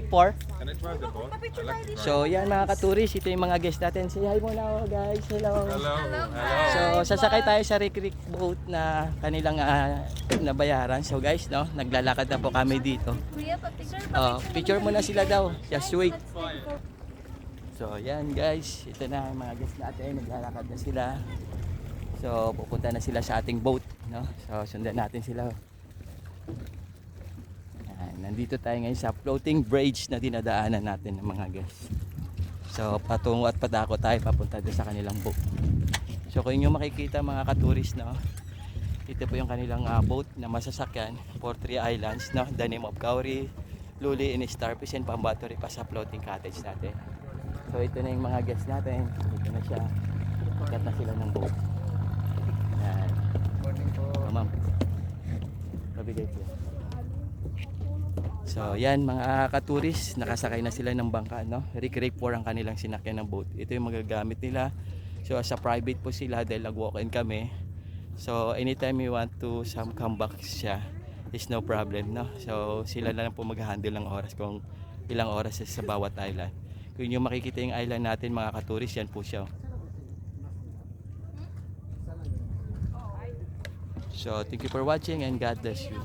For. Can I try the boat? I like to try. So yan mga katuris, ito yung mga guest natin. Say hi muna ako guys. Hello. Hello. So sasakay tayo sa Rick boat na kanilang nabayaran. So guys, no, naglalakad na po kami dito. Kuya, pa-picture, Picture muna sila daw. Just wait. So yan guys, ito na yung mga guest natin. Naglalakad na sila. So pupunta na sila sa ating boat, no? So sundan natin sila. Nandito tayo ngayon sa floating bridge na dinadaanan natin ng mga guys. So patungo at padako tayo papunta doon sa kanilang boat. So kung inyo makikita mga katuris, no, ito po yung kanilang boat na masasakyan for 3 islands, no? The name of Kauri, Luli, and Starfish, and Pambatore pa sa floating cottage natin. So ito na yung mga guests natin. Ito na siya. Ikat na sila ng boat. Yan. Morning po. Ma'am. Mabigay po. So yan mga katuris, nakasakay na sila ng bangka, no? Rick 4 ang kanilang sinakyan ng boat. Ito yung magagamit nila. So sa private po sila dahil nag-walk-in kami. So anytime you want to come back siya, is no problem, no? So sila na lang po mag-handle ng oras kung ilang oras sa bawat island. Kung yung makikita yung island natin mga katuris, yan po siya. So thank you for watching and God bless you.